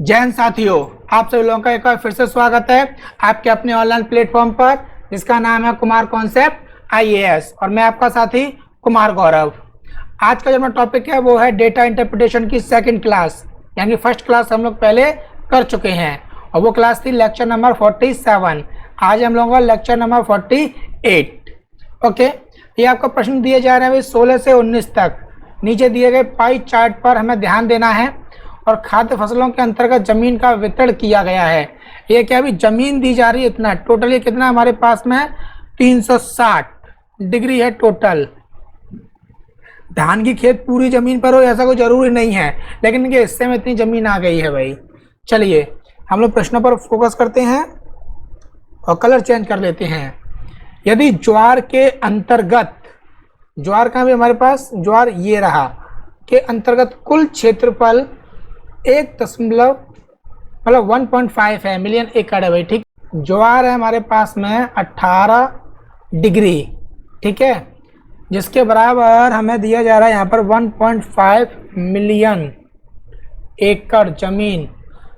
जैन साथियों, आप सभी लोगों का एक बार फिर से स्वागत है आपके अपने ऑनलाइन प्लेटफॉर्म पर जिसका नाम है कुमार कॉन्सेप्ट आईएएस और मैं आपका साथी कुमार गौरव। आज का जो हमारा टॉपिक है वो है डेटा इंटरप्रिटेशन की सेकंड क्लास, यानी फर्स्ट क्लास हम लोग पहले कर चुके हैं और वो क्लास थी लेक्चर नंबर 47। आज हम लोगों का लेक्चर नंबर 48। ओके, ये आपका प्रश्न दिए जा रहे हैं 16 से 19 तक। नीचे दिए गए पाई चार्ट पर हमें ध्यान देना है और खाद्य फसलों के अंतर्गत जमीन का वितरण किया गया है। ये क्या अभी जमीन दी जा रही है इतना, टोटल ये कितना हमारे पास में 360 डिग्री है टोटल। धान की खेत पूरी जमीन पर हो ऐसा कोई जरूरी नहीं है, लेकिन इनके हिस्से में इतनी जमीन आ गई है भाई। चलिए हम लोग प्रश्नों पर फोकस करते हैं और कलर चेंज कर लेते हैं। यदि ज्वार के अंतर्गत, ज्वार का भी हमारे पास ज्वार ये रहा के अंतर्गत कुल क्षेत्रफल 1.5 है, मिलियन एकड़ है भाई। ठीक, ज्वार है हमारे पास में 18 डिग्री, ठीक है, जिसके बराबर हमें दिया जा रहा है यहाँ पर 1.5 मिलियन एकड़ जमीन।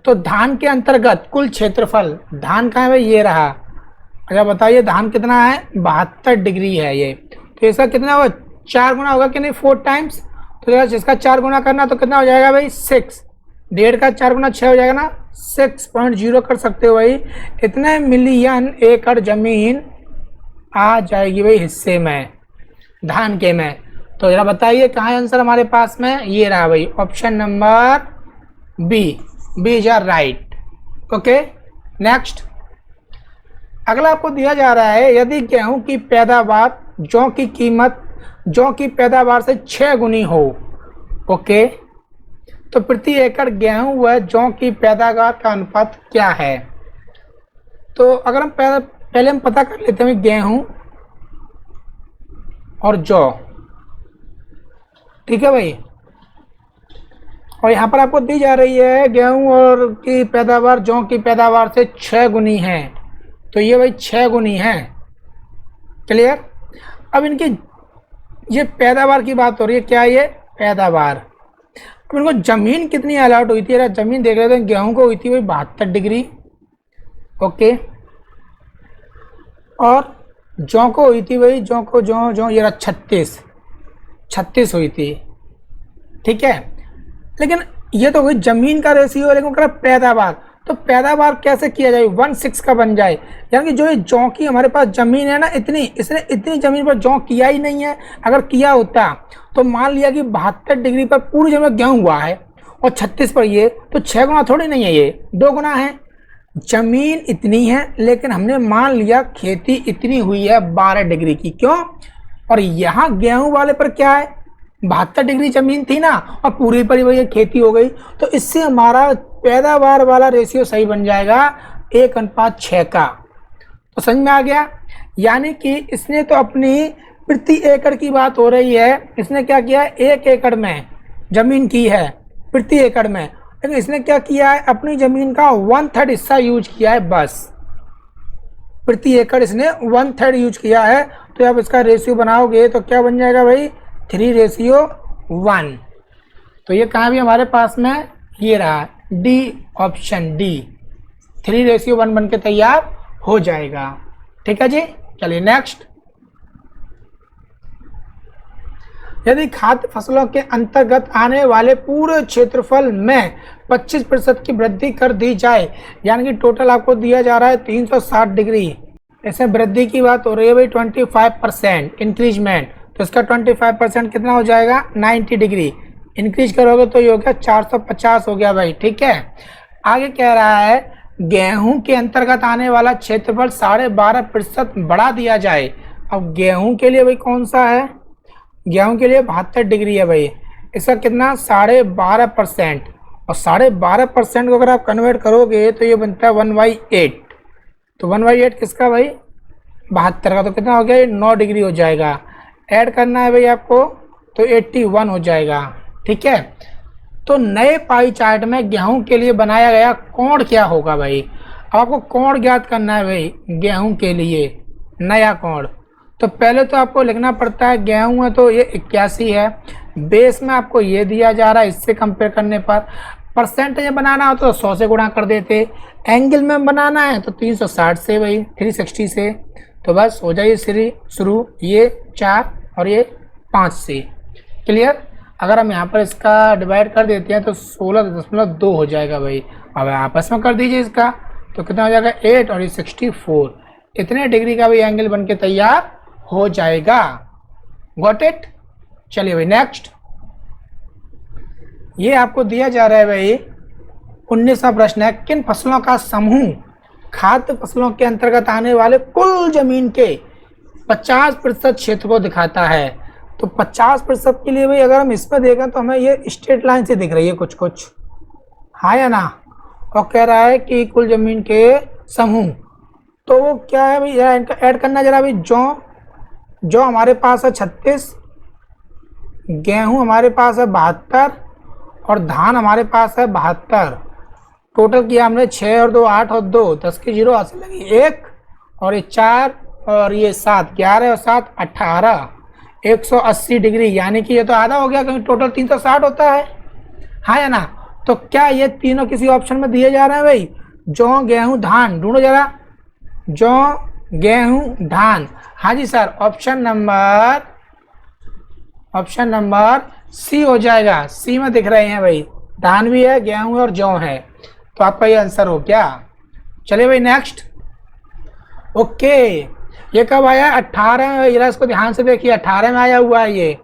तो धान के अंतर्गत कुल क्षेत्रफल, धान का है भाई ये रहा। अच्छा बताइए धान कितना है, 72 डिग्री है ये। तो इसका कितना होगा, 4 गुना होगा कि नहीं, 4 टाइम्स। तो जिसका 4 गुना करना तो कितना हो जाएगा भाई 6। 1.5 का 4 गुना 6 हो जाएगा ना, 6.0 कर सकते हो भाई। इतने मिलियन एकड़ जमीन आ जाएगी भाई हिस्से में, धान के में। तो जरा बताइए कहाँ आंसर हमारे पास में, ये रहा भाई option number B is right. Okay, next अगला आपको दिया जा रहा है, यदि गेहूं की पैदावार जौ की कीमत जौ की पैदावार से 6 गुनी हो, ओके, तो प्रति एकड़ गेहूं व जौ की पैदावार का अनुपात क्या है। तो अगर हम पहले हम पता कर लेते हैं गेहूं और जौ, ठीक है भाई। और यहाँ पर आपको दी जा रही है गेहूं और की पैदावार जौ की पैदावार से 6 गुनी है, तो ये भाई 6 गुनी है। क्लियर। अब इनकी ये पैदावार की बात हो रही है, क्या ये पैदावार। अब इनको जमीन कितनी अलॉट हुई थी, जमीन देख लेते हैं। गेहूं को हुई थी भाई 72 डिग्री, ओके, और जौ को हुई थी भाई, जौ को जौ ये रहा 36 हुई थी, ठीक है। लेकिन ये तो हुई जमीन का रेशियो, लेकिन कह पैदावार, तो पैदावार कैसे किया जाए, 1/6 का बन जाए। यानी कि जो ये जौ की हमारे पास जमीन है ना इतनी, इसने इतनी जमीन पर जौ किया ही नहीं है। अगर किया होता तो मान लिया कि 72 डिग्री पर पूरी जमीन गेहूं हुआ है और 36 पर ये, तो 6 गुना थोड़ी नहीं है, ये 2 गुना है। जमीन इतनी है लेकिन हमने मान लिया खेती इतनी हुई है 12 डिग्री की, क्यों। और यहाँ गेहूं वाले पर क्या है, 72 डिग्री जमीन थी ना और पूरी पर ही खेती हो गई। तो इससे हमारा पैदावार वाला रेशियो सही बन जाएगा 1:6 का। तो समझ में आ गया। यानी कि इसने तो अपनी प्रति एकड़ की बात हो रही है, इसने क्या किया है 1 एकड़ में जमीन की है प्रति एकड़ में, लेकिन इसने क्या किया है अपनी जमीन का 1/3 हिस्सा यूज किया है बस। प्रति एकड़ इसने 1/3 यूज किया है। तो आप इसका रेशियो बनाओगे तो क्या बन जाएगा भाई 3:1। तो ये कहाँ भी हमारे पास में ये रहा डी, ऑप्शन डी 3:1 बन के तैयार हो जाएगा। ठीक है जी, चलिए नेक्स्ट। यदि खाद्य फसलों के अंतर्गत आने वाले पूरे क्षेत्रफल में 25% की वृद्धि कर दी जाए, यानी कि टोटल आपको दिया जा रहा है 360 डिग्री, इसमें वृद्धि की बात हो रही है भाई 25% इंक्रीजमेंट। तो इसका 25% कितना हो जाएगा 90 डिग्री। इंक्रीज करोगे तो ये हो गया 450 हो गया भाई, ठीक है। आगे कह रहा है गेहूं के अंतर्गत आने वाला क्षेत्रफल 12.5% बढ़ा दिया जाए। अब गेहूं के लिए भाई कौन सा है, गेहूं के लिए 72 डिग्री है भाई, इसका कितना 12.5%। और 12.5% को अगर आप कन्वर्ट करोगे तो ये बनता है 1/8। तो 1/8 किसका भाई 72 का, तो कितना हो गया ये 9 डिग्री हो जाएगा। ऐड करना है भाई आपको तो 81 हो जाएगा, ठीक है। तो नए पाई चार्ट में गेहूं के लिए बनाया गया कोण क्या होगा भाई। आपको कोण ज्ञात करना है भाई गेहूं के लिए, नया कोण। तो पहले तो आपको लिखना पड़ता है गेहूं है तो ये 81 है, बेस में आपको ये दिया जा रहा है, इससे कंपेयर करने पर परसेंटेज में बनाना हो तो 100 से गुणा कर देते, एंगल में बनाना है तो 360 से, भाई 360 से, तो बस हो जाइए शुरू ये 4 और ये 5 से। क्लियर। अगर हम यहाँ पर इसका डिवाइड कर देते हैं तो 16.2 हो जाएगा भाई। अब आपस में कर दीजिए इसका तो कितना हो जाएगा 8 और ये 64, इतने डिग्री का भी एंगल बन के तैयार हो जाएगा। Got it. चलिए भाई नेक्स्ट, ये आपको दिया जा रहा है भाई 19वां प्रश्न है, किन फसलों का समूह खाद्य फसलों के अंतर्गत आने वाले कुल जमीन के 50% क्षेत्र को दिखाता है। तो 50% के लिए भाई अगर हम इसमें देखें तो हमें ये स्ट्रेट लाइन से दिख रही है कुछ कुछ, हाँ या ना, और कह रहा है कि कुल जमीन के समूह, तो वो क्या है भाई, जरा इनका ऐड करना जरा भाई। जो हमारे पास है 36, गेहूं हमारे पास है 72 और धान हमारे पास है 72। टोटल किया हमने 6 और 2 8 और 2 10 की 0 हासिल लगी 1 और ये 4 और ये 7 11 और 7 18 180 डिग्री, यानी कि ये तो आधा हो गया क्योंकि टोटल 360 होता है, हाँ या ना। तो क्या ये तीनों किसी ऑप्शन में दिए जा रहे हैं भाई? जौ गेहूं धान, ढूंढो जरा, जौ गेहूं धान। हाँ जी सर, ऑप्शन नंबर सी हो जाएगा। सी में दिख रहे हैं भाई, धान भी है, गेहूं है और जौ है, तो आपका ये आंसर हो गया। चलिए भाई नेक्स्ट। ओके, ये कब आया? 18 में। जरा इसको ध्यान से देखिए, 18 में आया हुआ है ये।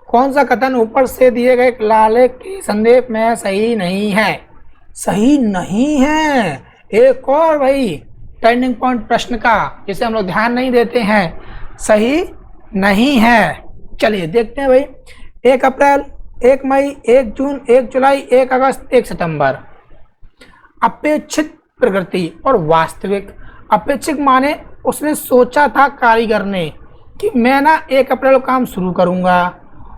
कौन सा कथन ऊपर से दिए गए लाले के संदेश में सही नहीं है? सही नहीं है। एक और भाई टर्निंग पॉइंट प्रश्न का, जिसे हम लोग ध्यान नहीं देते हैं, सही नहीं है। चलिए देखते हैं भाई। 1 अप्रैल, 1 मई, 1 जून, 1 जुलाई, 1 अगस्त, 1 सितंबर। अपेक्षित प्रकृति और वास्तविक। अपेक्षित माने उसने सोचा था कारीगर ने कि मैं ना 1 अप्रैल को काम शुरू करूंगा,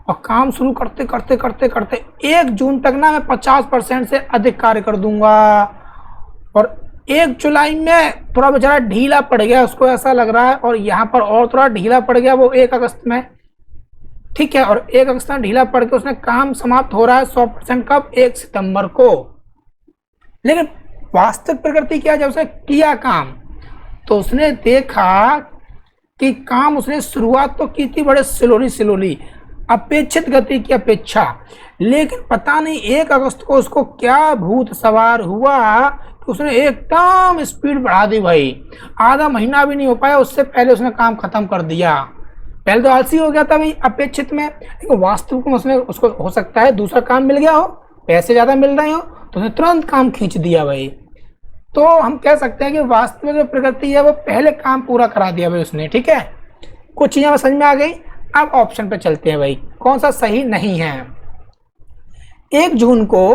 और काम शुरू करते करते करते करते 1 जून तक ना मैं 50% से अधिक कार्य कर दूंगा, और 1 जुलाई में थोड़ा बेचारा ढीला पड़ गया, उसको ऐसा लग रहा है, और यहाँ पर और थोड़ा ढीला पड़ गया वो 1 अगस्त में, ठीक है। और 1 अगस्त में ढीला पड़ के उसने काम समाप्त हो रहा है 100% कब? 1 सितंबर को। लेकिन वास्तविक प्रकृति क्या, जब उसने किया काम तो उसने देखा कि काम उसने शुरुआत तो की थी बड़े स्लोली, अपेक्षित गति की अपेक्षा, लेकिन पता नहीं 1 अगस्त को उसको क्या भूत सवार हुआ कि उसने एकदम स्पीड बढ़ा दी भाई। आधा महीना भी नहीं हो पाया, उससे पहले उसने काम खत्म कर दिया। पहले तो आलसी हो गया था भाई अपेक्षित में, लेकिन वास्तविक में उसको हो सकता है दूसरा काम मिल गया हो, पैसे ज़्यादा मिल रहे हो, तो उसने तुरंत काम खींच दिया भाई। तो हम कह सकते हैं कि वास्तविक जो प्रकृति है वो पहले काम पूरा करा दिया भाई उसने, ठीक है। कुछ चीज़ें समझ में आ गई। अब ऑप्शन पे चलते हैं भाई, कौन सा सही नहीं है। 1 जून को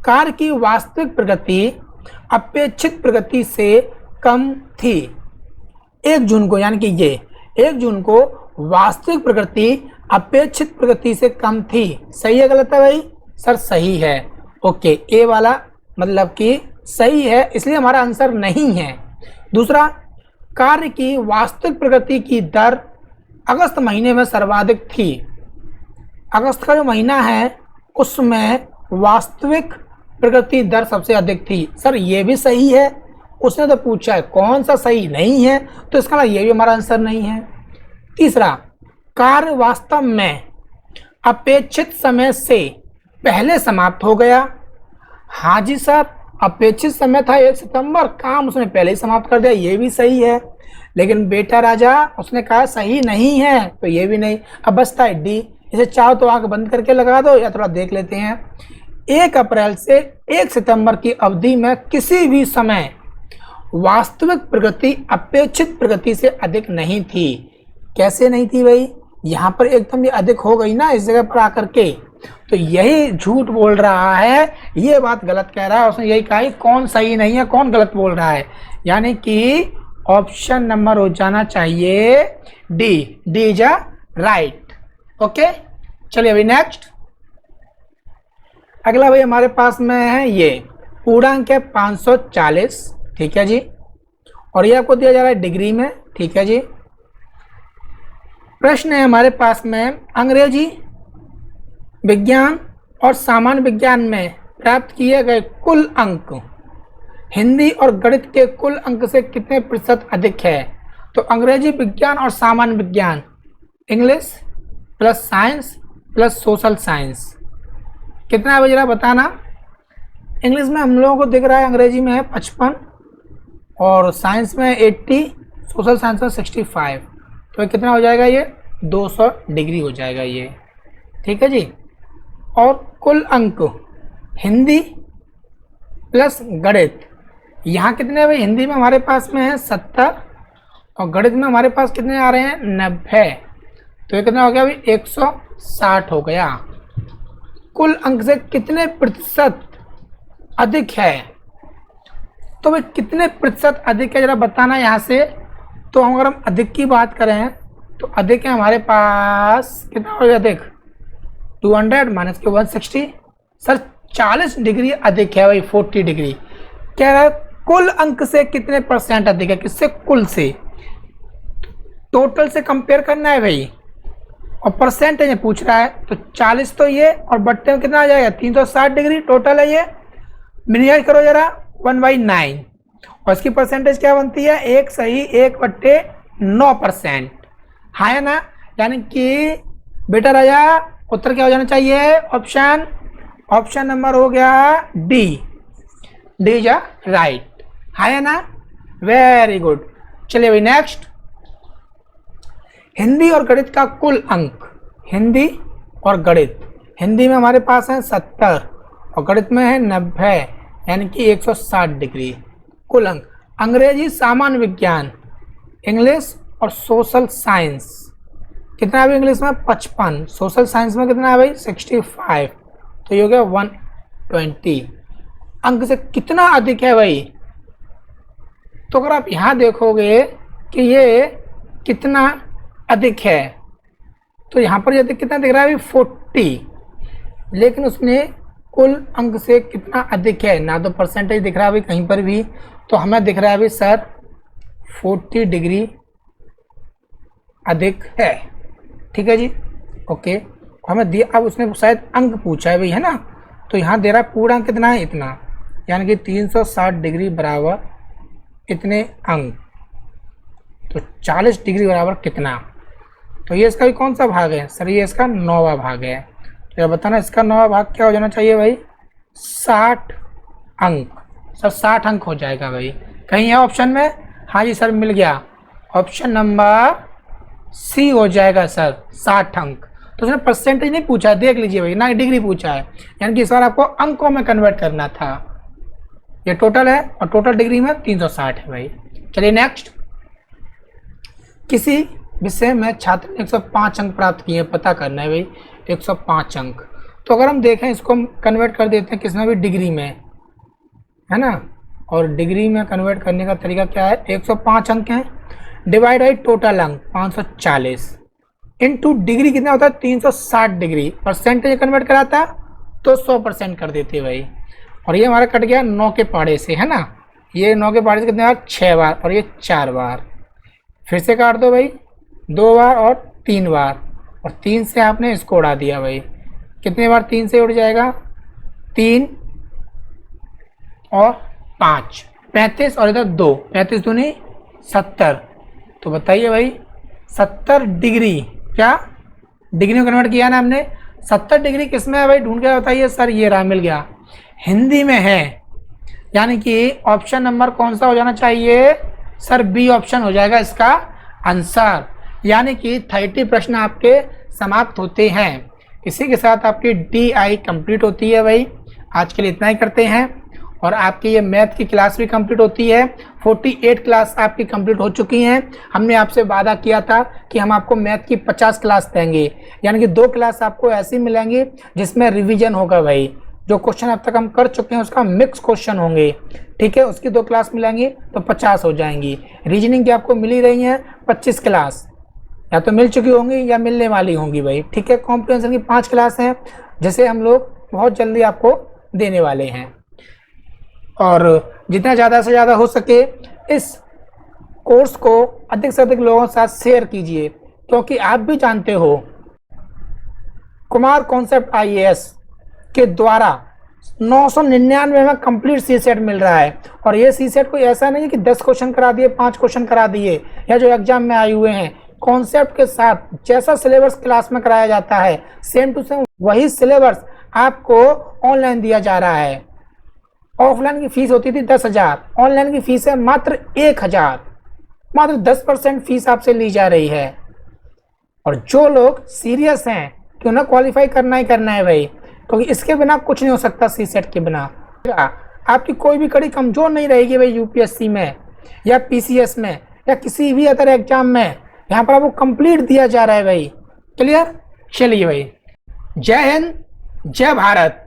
कार्य की वास्तविक प्रगति अपेक्षित प्रगति से कम थी। 1 जून को, यानी कि ये 1 जून को वास्तविक प्रगति अपेक्षित प्रगति से कम थी। सही है गलत है भाई? सर सही है। ओके, ए वाला मतलब कि सही है, इसलिए हमारा आंसर नहीं है। दूसरा, कार्य की वास्तविक प्रगति की दर अगस्त महीने में सर्वाधिक थी। अगस्त का जो महीना है उसमें वास्तविक प्रगति दर सबसे अधिक थी। सर ये भी सही है, उसने तो पूछा है कौन सा सही नहीं है, तो इसका मतलब ये भी हमारा आंसर नहीं है। तीसरा, कार्य वास्तव में अपेक्षित समय से पहले समाप्त हो गया। हाँ जी सर, अपेक्षित समय था 1 सितंबर, काम उसने पहले ही समाप्त कर दिया, ये भी सही है। लेकिन बेटा राजा उसने कहा सही नहीं है, तो ये भी नहीं। अब बचता है डी। इसे चाहो तो आंख बंद करके लगा दो या थोड़ा देख लेते हैं। 1 अप्रैल से 1 सितंबर की अवधि में किसी भी समय वास्तविक प्रगति अपेक्षित प्रगति से अधिक नहीं थी। कैसे नहीं थी भाई? यहाँ पर एकदम भी अधिक हो गई ना इस जगह पर आकर के, तो यही झूठ बोल रहा है, ये बात गलत कह रहा है। उसने यही कहा कौन सही नहीं है, कौन गलत बोल रहा है, यानी कि ऑप्शन नंबर हो जाना चाहिए D. D is a right. Okay, चलिए अभी नेक्स्ट। अगला भाई हमारे पास में है ये पूर्णांक है 540, ठीक है जी, और ये आपको दिया जा रहा है डिग्री में, ठीक है जी। प्रश्न है हमारे पास में अंग्रेजी, विज्ञान और सामान्य विज्ञान में प्राप्त किए गए कुल अंक हिंदी और गणित के कुल अंक से कितने प्रतिशत अधिक है? तो अंग्रेजी, विज्ञान और सामान्य विज्ञान, English plus science plus social science, कितना है जरा बताना। इंग्लिश में हम लोगों को दिख रहा है, अंग्रेजी में है 55 और साइंस में 80, सोशल साइंस में 65, तो कितना हो जाएगा ये 200 डिग्री हो जाएगा ये, ठीक है जी। और कुल अंक हिंदी प्लस गणित, यहाँ कितने भाई, हिंदी में हमारे पास में है 70 और गणित में हमारे पास कितने आ रहे हैं 90, तो ये कितना हो गया भाई 160 हो गया। कुल अंक से कितने प्रतिशत अधिक है? तो भाई कितने प्रतिशत अधिक है जरा बताना यहाँ से। तो अगर हम अधिक की बात करें तो अधिक है हमारे पास, कितना हो गया अधिक 200 माइनस के 160, सर 40 डिग्री अधिक है भाई, 40 डिग्री। कह रहा है कुल अंक से कितने परसेंट अधिक है, किससे? कुल से, टोटल से कंपेयर करना है भाई, और परसेंटेज पूछ रहा है, तो 40 तो ये और बट्टे में कितना आ जाएगा 360 डिग्री टोटल है ये। मिनिमाइज करो जरा 1/9 और इसकी परसेंटेज क्या बनती है 1 सही 1/9%, हाँ है ना। यानी कि बेटा राजा उत्तर क्या हो जाना चाहिए? ऑप्शन नंबर हो गया डी, डी इज राइट, हाँ है ना, वेरी गुड। चलिए भाई नेक्स्ट, हिंदी और गणित का कुल अंक, हिंदी और गणित, हिंदी में हमारे पास है 70 और गणित में है 90, यानी कि 160 डिग्री कुल अंक। अंग्रेजी, सामान्य विज्ञान, इंग्लिश और सोशल साइंस, कितना है भाई इंग्लिश में 55, सोशल साइंस में कितना है भाई 65, तो ये हो गया 120 अंक से कितना अधिक है भाई। तो अगर आप यहाँ देखोगे कि ये कितना अधिक है, तो यहाँ पर यदि कितना दिख रहा है भाई 40, लेकिन उसने कुल अंक से कितना अधिक है ना, तो परसेंटेज दिख रहा है भाई कहीं पर भी, तो हमें दिख रहा है भाई सर 40 डिग्री अधिक है, ठीक है जी, ओके। हमें दिया, अब उसने शायद अंक पूछा है भाई, है ना, तो यहाँ दे रहा है पूरा अंक कितना है इतना, यानी कि 360 डिग्री बराबर इतने अंक, तो 40 डिग्री बराबर कितना, तो ये इसका भी कौन सा भाग है सर? ये इसका 9वां भाग है। तो बताना इसका 9वां भाग क्या हो जाना चाहिए भाई 60 अंक, सर 60 अंक हो जाएगा भाई। कहीं है ऑप्शन में? हाँ जी सर मिल गया, ऑप्शन नंबर सी हो जाएगा सर 60 अंक। तो उसने परसेंटेज नहीं पूछा, देख लीजिए भाई, ना डिग्री पूछा है, यानी कि इस बार आपको अंकों में कन्वर्ट करना था। ये टोटल है और टोटल डिग्री में 360 है भाई। चलिए नेक्स्ट, किसी विषय में छात्र ने 105 अंक प्राप्त किए, पता करना है भाई 105 अंक। तो अगर हम देखें इसको हम कन्वर्ट कर देते हैं किसमें भी डिग्री में, है ना, और डिग्री में कन्वर्ट करने का तरीका क्या है, 105 अंक हैं डिवाइड बाई टोटल अंक 540 इनटू डिग्री कितना होता है 360 डिग्री, परसेंटेज कन्वर्ट कराता तो 100% कर देते भाई। और ये हमारा कट गया 9 के पाड़े से, है ना, ये 9 के पाड़े से कितने बार 6 बार और ये 4 बार, फिर से काट दो भाई 2 बार और 3 बार, और 3 से आपने इसको उड़ा दिया भाई, कितने बार 3 से उड़ जाएगा 3 और 5 35 और इधर 2, 35 दूनी 70, तो बताइए भाई 70 डिग्री, क्या डिग्री में कन्वर्ट किया ना हमने, 70 डिग्री किस में है भाई ढूंढ के बताइए सर। ये रहा मिल गया, हिंदी में है, यानी कि ऑप्शन नंबर कौन सा हो जाना चाहिए सर? बी ऑप्शन हो जाएगा इसका आंसर। यानी कि 30 प्रश्न आपके समाप्त होते हैं। इसी के साथ आपकी DI कंप्लीट होती है भाई। आज के लिए इतना ही करते हैं और आपकी ये मैथ की क्लास भी कंप्लीट होती है। 48 क्लास आपकी कंप्लीट हो चुकी हैं। हमने आपसे वादा किया था कि हम आपको मैथ की 50 क्लास देंगे, यानी कि 2 क्लास आपको ऐसी मिलेंगी जिसमें रिवीजन होगा भाई। जो क्वेश्चन अब तक हम कर चुके हैं उसका मिक्स क्वेश्चन होंगे, ठीक है, उसकी 2 क्लास मिलेंगी तो 50 हो जाएंगी। रीजनिंग की आपको मिली रही है 25 क्लास, या तो मिल चुकी होंगी या मिलने वाली होंगी भाई, ठीक है। कॉम्प्रिहेंशन की 5 क्लास हैं जिसे हम लोग बहुत जल्दी आपको देने वाले हैं, और जितना ज़्यादा से ज़्यादा हो सके इस कोर्स को अधिक से अधिक लोगों के साथ शेयर कीजिए, क्योंकि आप भी जानते हो कुमार कॉन्सेप्ट IAS के द्वारा 999 में कंप्लीट सी सेट मिल रहा है। और ये सी सेट कोई ऐसा नहीं है कि 10 क्वेश्चन करा दिए, 5 क्वेश्चन करा दिए, या जो एग्जाम में आए हुए हैं कॉन्सेप्ट के साथ जैसा सिलेबस क्लास में कराया जाता है सेम टू सेम वही सिलेबस आपको ऑनलाइन दिया जा रहा है। ऑफलाइन की फीस होती थी 10,000, ऑनलाइन की फीस है मात्र 1,000, मात्र 10% फीस आपसे ली जा रही है। और जो लोग सीरियस हैं कि उन्हें क्वालिफाई करना ही करना है भाई, क्योंकि इसके बिना कुछ नहीं हो सकता, सी सेट के बिना आपकी कोई भी कड़ी कमजोर नहीं रहेगी भाई। यूपीएससी में या पीसीएस में या किसी भी अदर एग्जाम में यहाँ पर आपको कंप्लीट दिया जा रहा है भाई। क्लियर? चलिए भाई, जय हिंद, जय भारत।